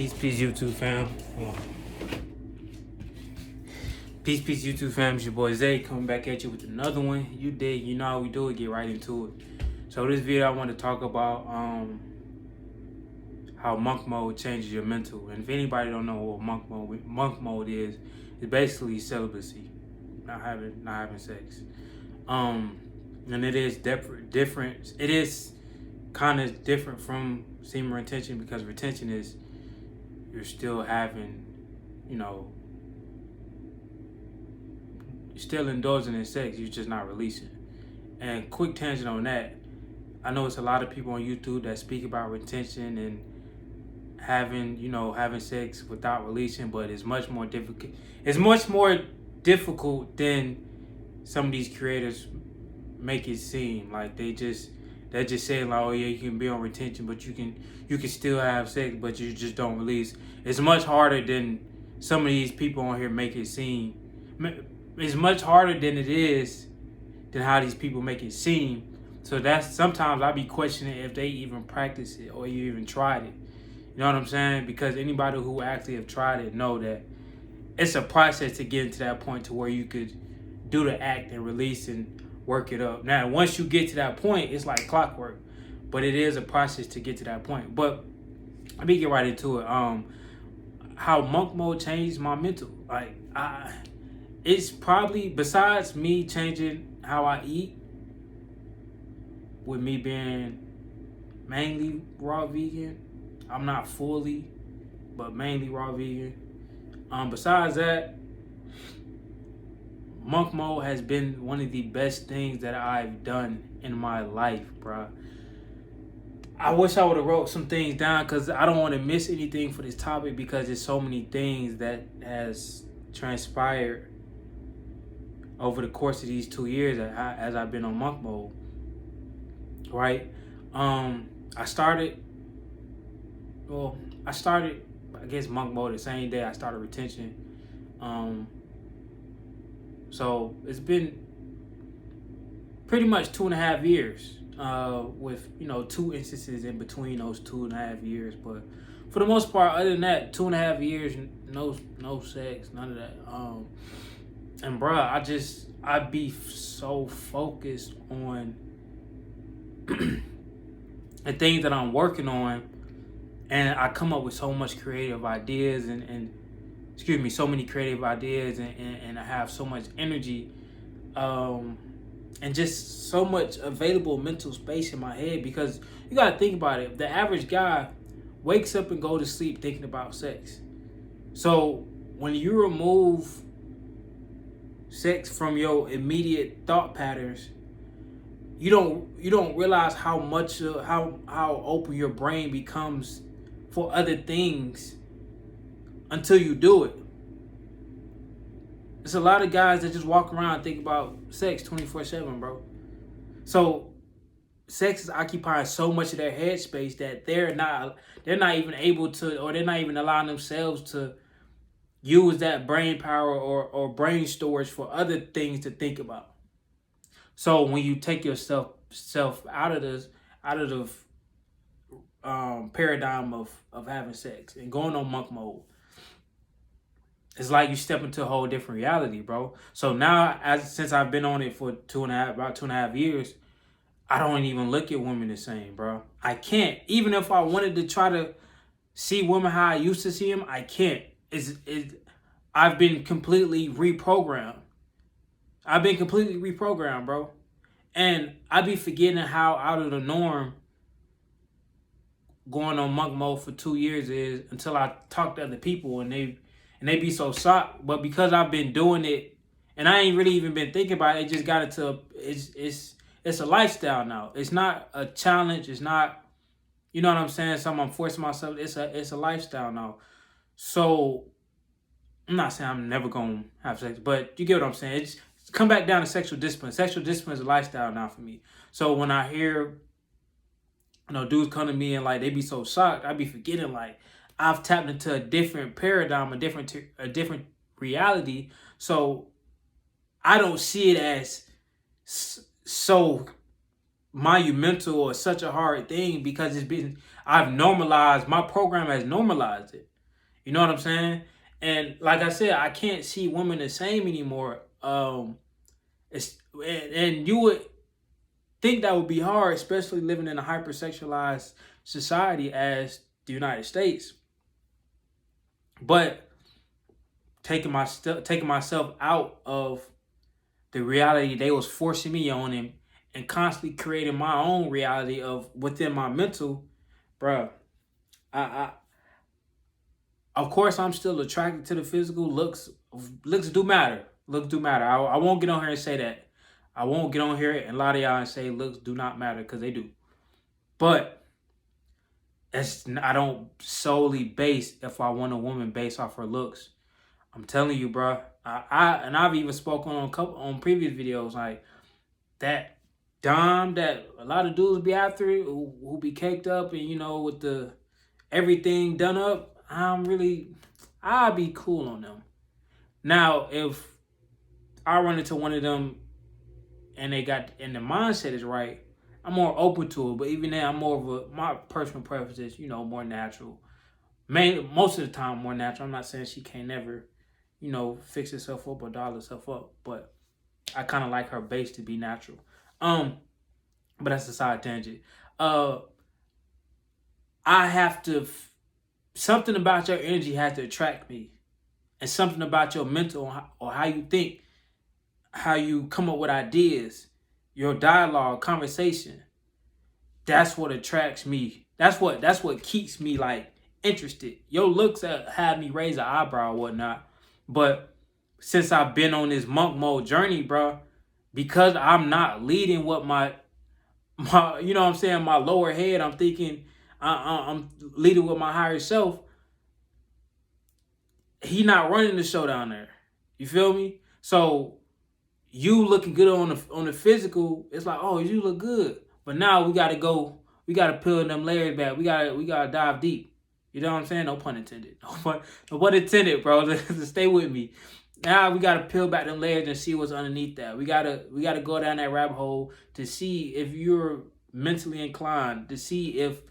Peace, YouTube fam. Peace, YouTube fam. It's your boy Zay coming back at you with another one. You dig, you know how we do it, get right into it. So this video I want to talk about how monk mode changes your mental. And if anybody don't know what monk mode is, it's basically celibacy. Not having sex. And it is different. It is kind of different from semen retention, because retention is you're still having, you're still indulging in sex, you're just not releasing. And quick tangent on that, I know it's a lot of people on YouTube that speak about retention and having sex without releasing, but it's much more difficult. It's much more difficult than some of these creators make it seem. Like they're just saying like, oh yeah, you can be on retention, but you can still have sex, but you just don't release. It's much harder than some of these people on here make it seem. It's much harder than it is than how these people make it seem. So that's sometimes I be questioning if they even practice it or you even tried it. You know what I'm saying? Because anybody who actually have tried it know that it's a process to get to that point to where you could do the act and release and work it up. Now, once you get to that point, it's like clockwork, but it is a process to get to that point. But let me get right into it. How monk mode changed my mental. Like, it's probably, besides me changing how I eat, with me being mainly raw vegan, I'm not fully, but mainly raw vegan. Besides that, monk mode has been one of the best things that I've done in my life, bro. I wish I would have wrote some things down because I don't want to miss anything for this topic, because there's so many things that has transpired over the course of these 2 years as I've been on monk mode, right? I started, I guess, monk mode the same day I started retention. So it's been pretty much 2.5 years, with 2 instances in between those 2.5 years. But for the most part, other than that, 2.5 years, no sex, none of that. And bruh, I be so focused on the things that I'm working on, and I come up with so much creative ideas so many creative ideas, and I have so much energy, and just so much available mental space in my head, because you gotta think about it. The average guy wakes up and go to sleep thinking about sex. So when you remove sex from your immediate thought patterns, you don't realize how much how open your brain becomes for other things until you do it. There's a lot of guys that just walk around and think about sex 24/7, bro. So sex is occupying so much of their headspace that they're not even able to, or they're not even allowing themselves to use that brain power or brain storage for other things to think about. So when you take yourself out of the paradigm of having sex and going on monk mode, it's like you step into a whole different reality, bro. So now, since I've been on it for about 2.5 years, I don't even look at women the same, bro. I can't. Even if I wanted to try to see women how I used to see them, I can't. I've been completely reprogrammed. Bro. And I be forgetting how out of the norm going on monk mode for 2 years is, until I talk to other people and they be so shocked. But because I've been doing it and I ain't really even been thinking about it, it just got into it's a lifestyle now. It's not a challenge. It's not, you know what I'm saying? Something I'm forcing myself. It's a lifestyle now. So I'm not saying I'm never gonna have sex, but you get what I'm saying. It's come back down to sexual discipline. Sexual discipline is a lifestyle now for me. So when I hear, dudes come to me and like they be so shocked, I be forgetting like I've tapped into a different paradigm, a different reality. So I don't see it as so monumental or such a hard thing, because my program has normalized it. You know what I'm saying? And like I said, I can't see women the same anymore. And you would think that would be hard, especially living in a hypersexualized society as the United States. But taking myself out of the reality they was forcing me on, and constantly creating my own reality of within my mental, bruh. I of course I'm still attracted to the physical looks. Looks do matter. Looks do matter. I won't get on here and say that. I won't get on here and lie to y'all and say looks do not matter, because they do. But I don't solely base if I want a woman based off her looks. I'm telling you, bro. I've even spoken on previous videos, like that dom that a lot of dudes be after, who be caked up and with the everything done up. I'll be cool on them. Now, if I run into one of them and the mindset is right, I'm more open to it. But even then, my personal preference is, more natural. Most of the time, more natural. I'm not saying she can't never, fix herself up or doll herself up, but I kind of like her base to be natural. But that's a side tangent. I have to, something about your energy has to attract me, and something about your mental or how you think, how you come up with ideas, your dialogue, conversation. That's what attracts me. That's what keeps me like interested. Your looks have me raise an eyebrow or whatnot. But since I've been on this monk mode journey, bro, because I'm not leading what my my lower head, I'm thinking I'm leading with my higher self. He not running the show down there. You feel me? So you looking good on the physical, it's like, oh, you look good. But now we gotta peel them layers back. We gotta dive deep. You know what I'm saying? No pun intended. No pun intended, bro. Stay with me. Now we gotta peel back them layers and see what's underneath that. We gotta go down that rabbit hole to see if you're mentally inclined, to see if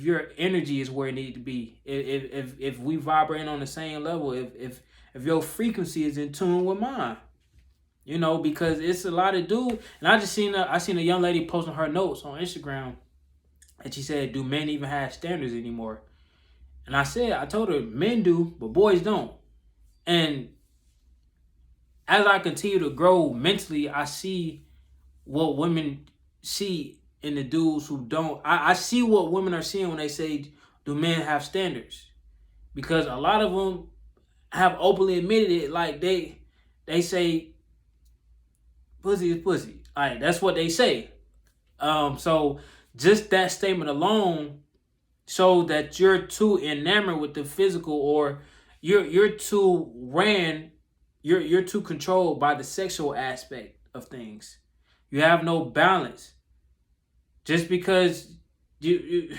your energy is where it needs to be. If we vibrating on the same level, if your frequency is in tune with mine. Because it's a lot of dudes. And I seen a young lady posting her notes on Instagram, and she said, do men even have standards anymore? And I told her, men do, but boys don't. And as I continue to grow mentally, I see what women see in the dudes who don't. I see what women are seeing when they say, do men have standards? Because a lot of them have openly admitted it. Like they say, pussy is pussy. Like, that's what they say. So just that statement alone shows that you're too enamored with the physical, or you're too controlled by the sexual aspect of things. You have no balance. Just because you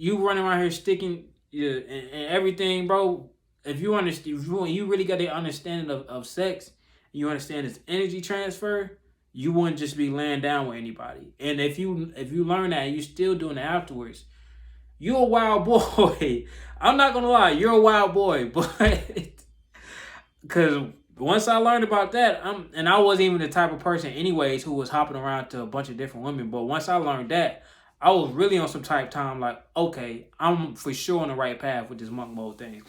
running around here sticking and everything, bro. If you really got the understanding of sex, you understand its energy transfer, you wouldn't just be laying down with anybody. And if you learn that and you're still doing it afterwards, you're a wild boy. I'm not gonna lie, you're a wild boy, but because once I learned about that, I wasn't even the type of person anyways who was hopping around to a bunch of different women. But once I learned that, I was really on some type time like, okay, I'm for sure on the right path with this monk mode thing.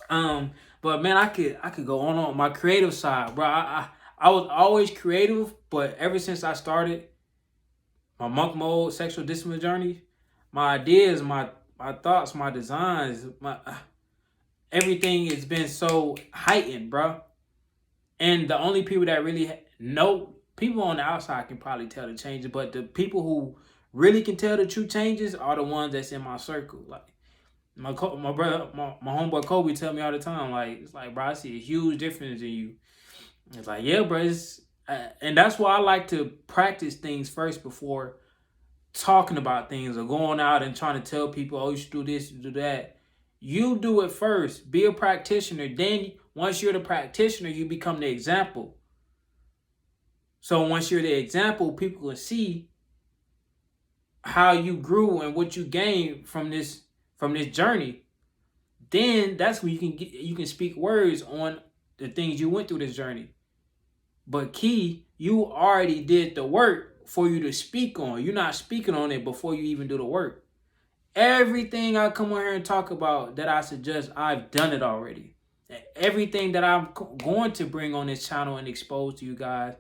But man, I could go on my creative side, bro. I was always creative, but ever since I started my monk mode sexual discipline journey, my ideas, my thoughts, my designs, everything has been so heightened, bro. And the only people that really know, people on the outside can probably tell the changes, but the people who really can tell the true changes are the ones that's in my circle. Like my brother, my homeboy Kobe tell me all the time, like, it's like, bro, I see a huge difference in you. It's like, yeah, bro. And that's why I like to practice things first before talking about things or going out and trying to tell people, oh, you should do this, you do that. You do it first. Be a practitioner. Then once you're the practitioner, you become the example. So once you're the example, people can see how you grew and what you gained from this journey, then that's when you can speak words on the things you went through this journey. But key, you already did the work for you to speak on. You're not speaking on it before you even do the work. Everything I come on here and talk about that I suggest, I've done it already. Everything that I'm going to bring on this channel and expose to you guys,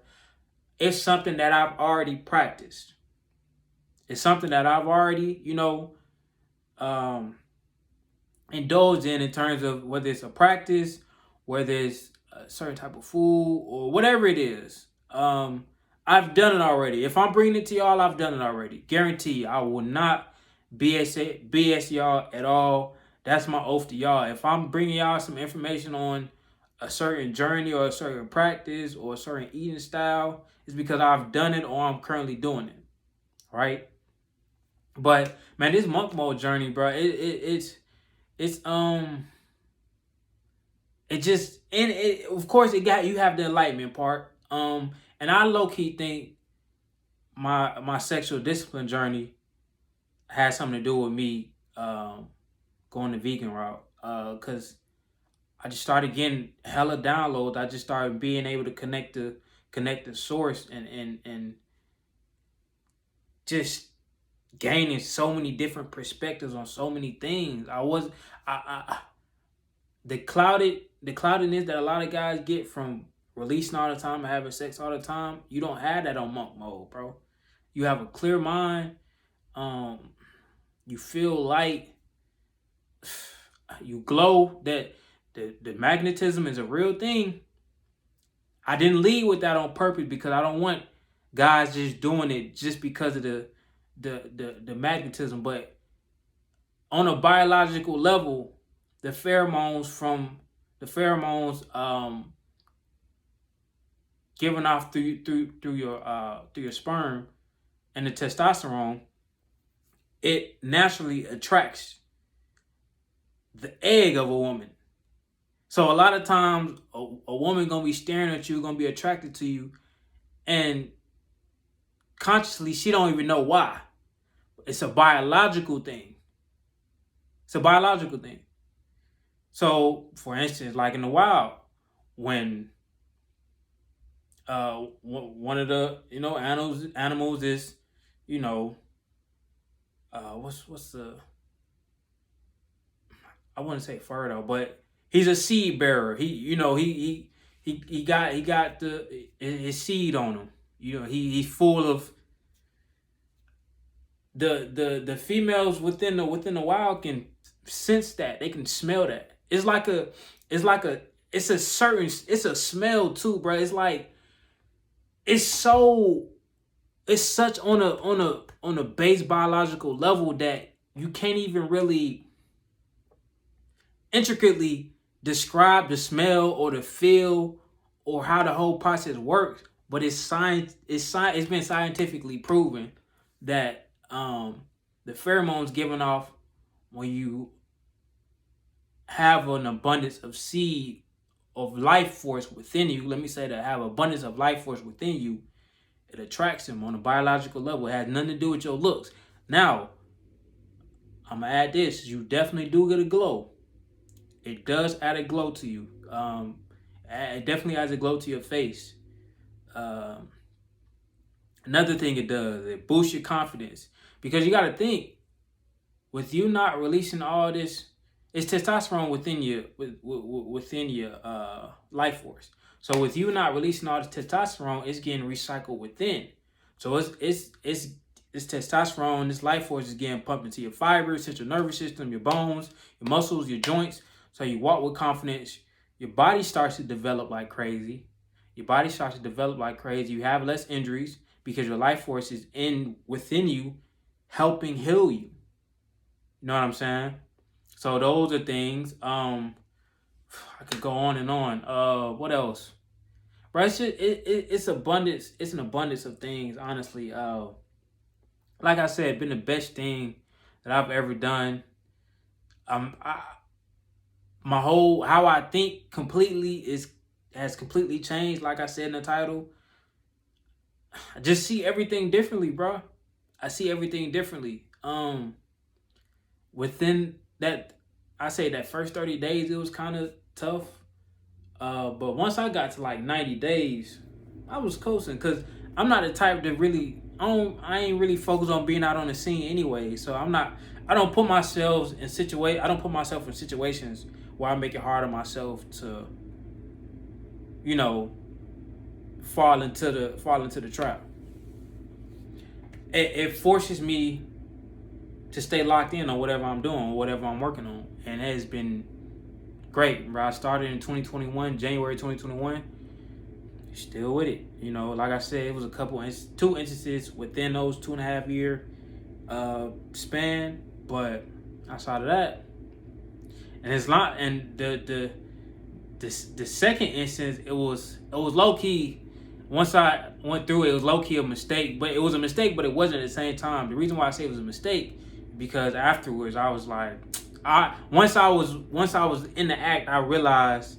it's something that I've already practiced. It's something that I've already, indulged in terms of whether it's a practice, whether it's a certain type of food, or whatever it is. I've done it already. If I'm bringing it to y'all, I've done it already. Guarantee you, I will not BS y'all at all. That's my oath to y'all. If I'm bringing y'all some information on a certain journey or a certain practice or a certain eating style, it's because I've done it or I'm currently doing it, right? But man, this monk mode journey, bro, it just, and it, of course, you have the enlightenment part. And I low key think my sexual discipline journey has something to do with me going the vegan route. Cause I just started getting hella downloads. I just started being able to connect the source and just gaining so many different perspectives on so many things. The cloudedness that a lot of guys get from releasing all the time and having sex all the time, you don't have that on monk mode, bro. You have a clear mind. You feel light. You glow. That the magnetism is a real thing. I didn't lead with that on purpose because I don't want guys just doing it just because of the magnetism. But on a biological level, the pheromones given off through your sperm and the testosterone, it naturally attracts the egg of a woman. So a lot of times a woman gonna be staring at you, gonna be attracted to you, and consciously she don't even know why. It's a biological thing. It's a biological thing. So, for instance, like in the wild, when one of the animals is, what's the, I wouldn't say fertile, but he's a seed bearer. He got his seed on him. He's full of the females within the wild can sense that. They can smell that. It's a smell too, bro. It's like it's such on a base biological level that you can't even really intricately describe the smell or the feel or how the whole process works. But it's been scientifically proven that the pheromones given off when you have an abundance of seed of life force within you, let me say that, have abundance of life force within you, it attracts them on a biological level. It has nothing to do with your looks. Now, I'm gonna add this: you definitely do get a glow. It does add a glow to you. It definitely adds a glow to your face. Another thing it does, it boosts your confidence, because you got to think, with you not releasing all this, it's testosterone within your life force. So with you not releasing all this testosterone, it's getting recycled within. So it's testosterone, this life force is getting pumped into your fibers, central nervous system, your bones, your muscles, your joints. So you walk with confidence. Your body starts to develop like crazy. You have less injuries because your life force is within you, helping heal you. You know what I'm saying? So those are things. I could go on and on. What else? Bro, it's abundance. It's an abundance of things, honestly. Like I said, been the best thing that I've ever done. My whole how I think completely has completely changed. Like I said in the title, I just see everything differently, bro. I see everything differently. Within that, I say that first 30 days, it was kind of tough. But once I got to like 90 days, I was coasting because I'm not the type to really, I ain't really focused on being out on the scene anyway. So I don't put myself in situations where I make it hard on myself to, you know, fall into the trap. It forces me to stay locked in on whatever I'm doing, whatever I'm working on, and it has been great, bro. I started in 2021, January 2021. Still with it, you know. Like I said, it was two instances within those 2.5 year span, but outside of that, and it's not. And the second instance, it was low key. Once I went through it, it was low key a mistake, but it was a mistake, but it wasn't at the same time. The reason why I say it was a mistake because afterwards I was like, once I was in the act, I realized,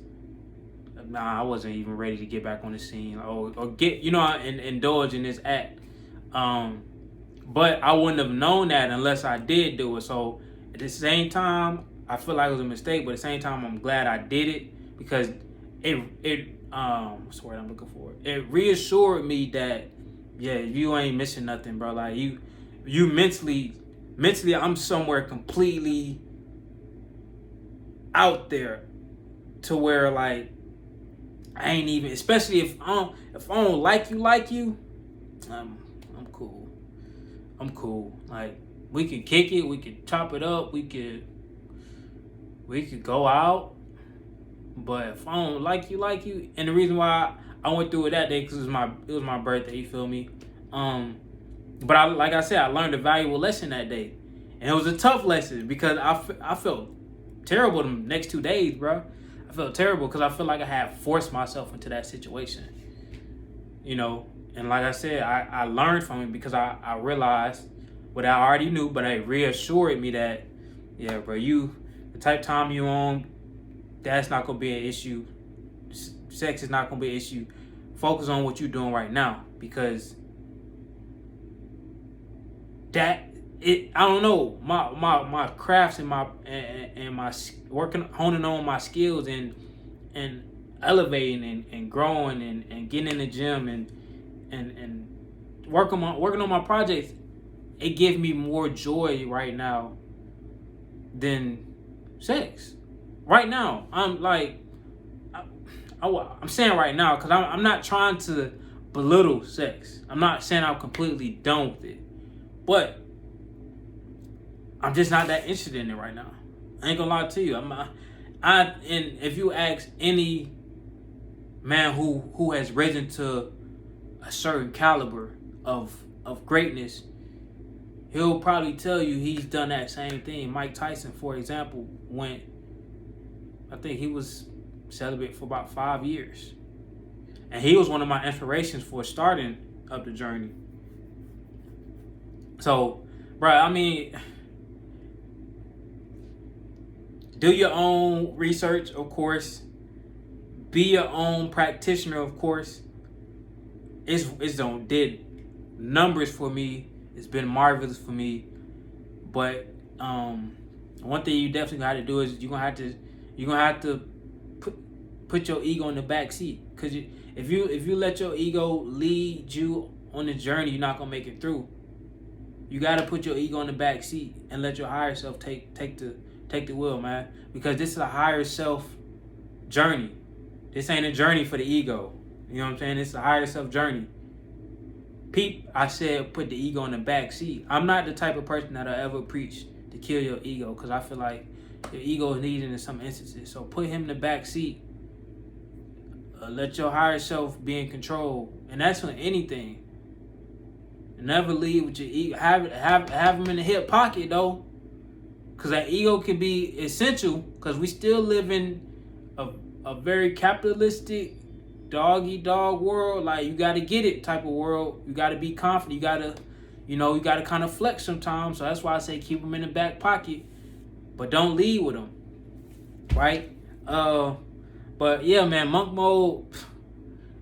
nah, I wasn't even ready to get back on the scene or get, you know, and indulge in this act. But I wouldn't have known that unless I did do it. So at the same time, I feel like it was a mistake, but at the same time, I'm glad I did it because what's the word I'm looking for? It reassured me that, yeah, you ain't missing nothing, bro. Like you mentally, I'm somewhere completely out there to where like I ain't even, especially if I don't like you, I'm cool. I'm cool. Like we could kick it, we could chop it up, we could go out. But if I don't like you, and the reason why I went through it that day because it was my birthday. You feel me? But like I said, I learned a valuable lesson that day, and it was a tough lesson because I felt terrible the next 2 days, bro. I felt terrible because I feel like I had forced myself into that situation, you know. And like I said, I learned from it because I realized what I already knew, but it reassured me that, yeah, bro, the type of time you on, that's not gonna be an issue. Sex is not gonna be an issue. Focus on what you're doing right now because I don't know, my crafts and my working, honing on my skills and elevating and growing and getting in the gym and working on my projects. It gives me more joy right now than sex. Right now, I'm like, I'm saying right now because I'm not trying to belittle sex. I'm not saying I'm completely done with it, but I'm just not that interested in it right now. I ain't gonna lie to you. And if you ask any man who has risen to a certain caliber of greatness, he'll probably tell you he's done that same thing. Mike Tyson, for example, I think he was celibate for about 5 years. And he was one of my inspirations for starting up the journey. So, bro, I mean, do your own research, of course. Be your own practitioner, of course. It's did numbers for me. It's been marvelous for me. But one thing you definitely got to do is you're gonna have to put your ego in the back seat. Cause if you let your ego lead you on the journey, you're not gonna make it through. You gotta put your ego in the back seat and let your higher self take the wheel, man. Because this is a higher self journey. This ain't a journey for the ego. You know what I'm saying? It's a higher self journey. Peep, I said put the ego in the back seat. I'm not the type of person that'll ever preach to kill your ego because I feel like your ego is needed in some instances. So put him in the back seat. Let your higher self be in control. And that's on anything. Never leave with your ego. Have him in the hip pocket though. Because that ego can be essential because we still live in a very capitalistic dog-eat-dog world. Like you got to get it type of world. You got to be confident. You got to kind of flex sometimes. So that's why I say keep them in the back pocket. But don't lead with them. Right? But yeah, man, Monk Mode,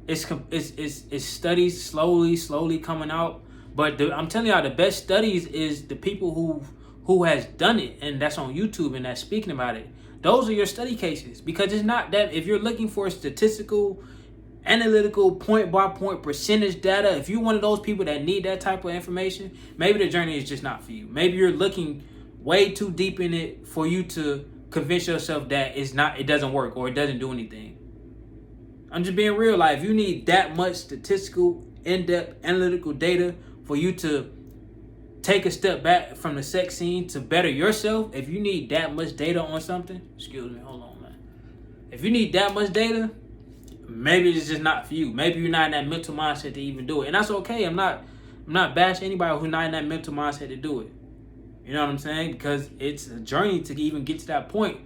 it's studies slowly coming out. But I'm telling y'all, the best studies is the people who has done it, and that's on YouTube and that's speaking about it. Those are your study cases, because it's not that if you're looking for statistical, analytical, point by point percentage data, if you're one of those people that need that type of information, maybe the journey is just not for you. Maybe you're looking way too deep in it for you to convince yourself that it doesn't work or it doesn't do anything. I'm just being real. Like, if you need that much statistical, in-depth, analytical data for you to take a step back from the sex scene to better yourself, if you need that much data on something, excuse me, hold on, man. If you need that much data, maybe it's just not for you. Maybe you're not in that mental mindset to even do it. And that's okay. I'm not bashing anybody who's not in that mental mindset to do it. You know what I'm saying? Because it's a journey to even get to that point,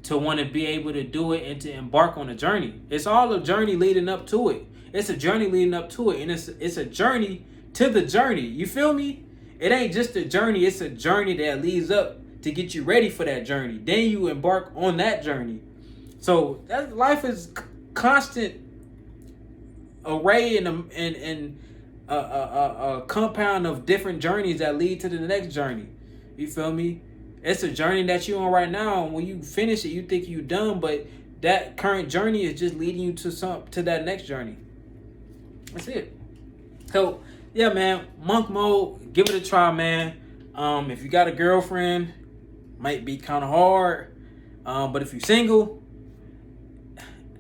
to want to be able to do it and to embark on a journey. It's all a journey leading up to it. It's a journey leading up to it. And it's a journey to the journey. You feel me? It ain't just a journey. It's a journey that leads up to get you ready for that journey. Then you embark on that journey. So that life is constant array and a compound of different journeys that lead to the next journey. You feel me? It's a journey that you're on right now. And when you finish it, you think you're done, but that current journey is just leading you to that next journey. That's it. So yeah, man, monk mode, give it a try, man. If you got a girlfriend, might be kind of hard. But if you're single,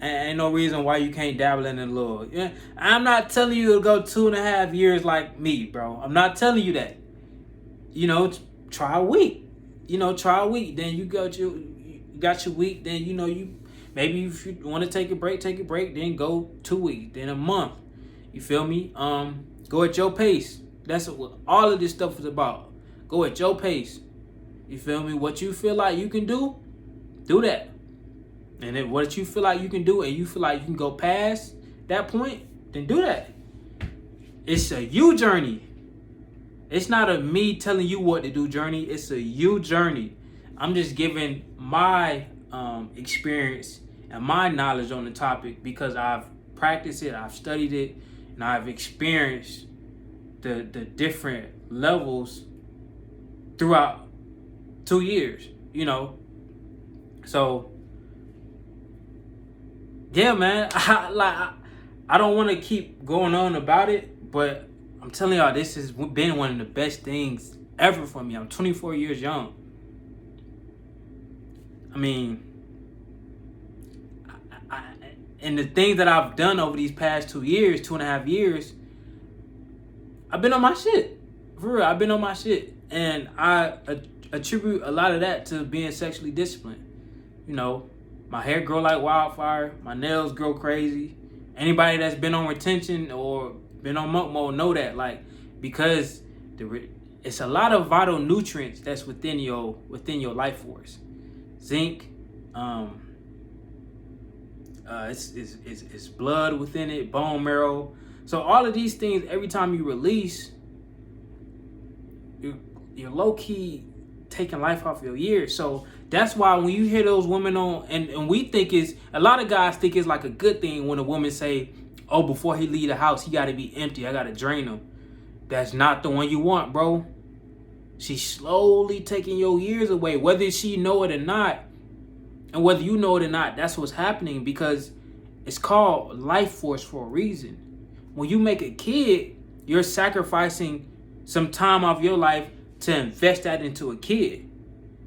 ain't no reason why you can't dabble in it a little. Yeah, I'm not telling you to go 2.5 years like me, bro. I'm not telling you that. You know, try a week. Try a week. Then you got your week. Then you maybe if you want to take a break. Then go 2 weeks. Then a month. You feel me? Go at your pace. That's what all of this stuff is about. Go at your pace. You feel me? What you feel like you can do that. And then what you feel like you can do and you feel like you can go past that point, then do that. It's a you journey. It's not a me telling you what to do journey. It's a you journey. I'm just giving my experience and my knowledge on the topic because I've practiced it, I've studied it, and I've experienced the different levels throughout 2 years, So, yeah, man, I don't want to keep going on about it, but I'm telling y'all, this has been one of the best things ever for me. I'm 24 years young. I mean, and the things that I've done over these past 2 years, 2.5 years, I've been on my shit. For real, I've been on my shit. And I attribute a lot of that to being sexually disciplined. My hair grow like wildfire. My nails grow crazy. Anybody that's been on retention or been on monk mode know that. Because it's a lot of vital nutrients that's within your life force. Zinc, it's blood within it, bone marrow. So all of these things, every time you release, you're low-key taking life off your years. So that's why when you hear those women on, and we think a lot of guys think it's like a good thing when a woman say, oh, before he leave the house, he got to be empty. I got to drain him. That's not the one you want, bro. She's slowly taking your years away, whether she know it or not. And whether you know it or not, that's what's happening, because it's called life force for a reason. When you make a kid, you're sacrificing some time off your life to invest that into a kid.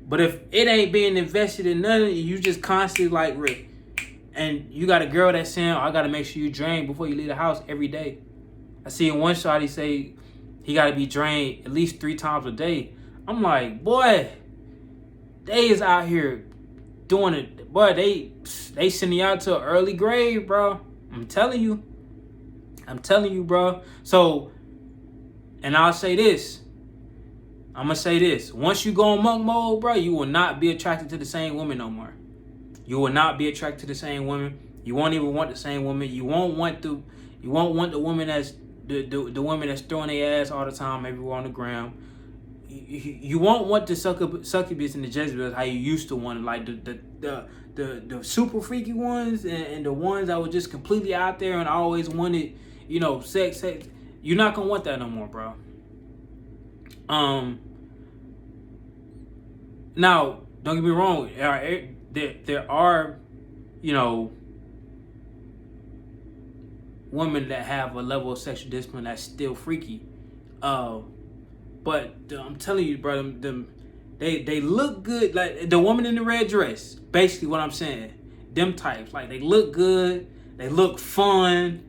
But if it ain't being invested in nothing, you just constantly like, Rick, and you got a girl that's saying, I got to make sure you drain before you leave the house every day. I see in one shot, he say he got to be drained at least 3 times a day. I'm like, boy, they is out here doing it. Boy, they sending you out to an early grave, bro. I'm telling you, bro. So, and I'll say this. I'm going to say this. Once you go on monk mode, bro, you will not be attracted to the same woman no more. You will not be attracted to the same woman. You won't even want the same woman. You won't want the woman that's the woman that's throwing their ass all the time everywhere on the ground. You won't want the succubus and the Jezebels how you used to want, like the super freaky ones and the ones that were just completely out there and always wanted, sex. You're not gonna want that no more, bro. Now, don't get me wrong. There are, you know, women that have a level of sexual discipline that's still freaky. But I'm telling you, bro, they look good. Like the woman in the red dress. Basically, what I'm saying, them types, like they look good, they look fun,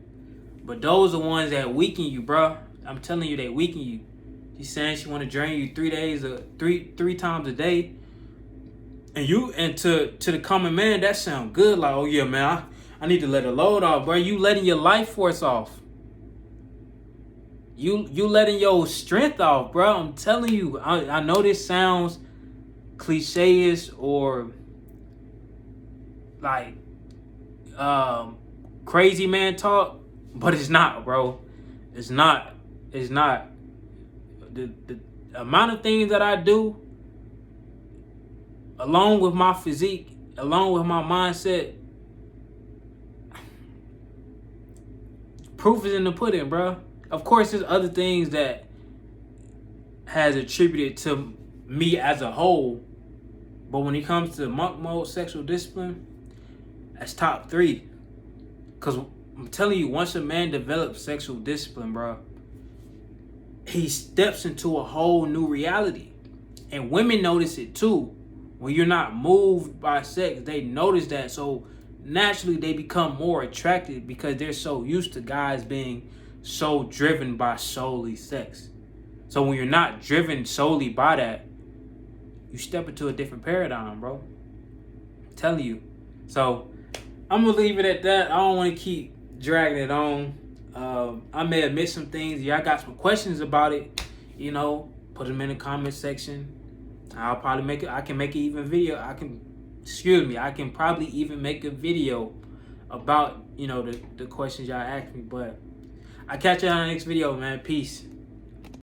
but those are ones that weaken you, bro. I'm telling you, they weaken you. She's saying she want to drain you 3 days, three times a day. And to the common man, that sound good. Like, oh yeah, man, I need to let a load off, bro. You letting your life force off. You letting your strength off, bro. I'm telling you. I know this sounds cliche-ish or like crazy man talk, but it's not, bro. It's not. It's not. The amount of things that I do, along with my physique, along with my mindset, proof is in the pudding, bro. Of course, there's other things that has attributed to me as a whole, but when it comes to monk mode sexual discipline, that's top 3. Cause I'm telling you, once a man develops sexual discipline, bro, he steps into a whole new reality, and women notice it too. When you're not moved by sex, they notice that. So naturally, they become more attracted because they're so used to guys being so driven by solely sex. So when you're not driven solely by that, you step into a different paradigm, bro. I'm telling you. So I'm gonna leave it at that. I don't want to keep dragging it on. I may have missed some things. Y'all got some questions about it, you know, put them in the comment section. I'll probably make it. I can make it even video. I can probably even make a video about, you know, the questions y'all asked me. But I'll catch you on the next video, man. Peace.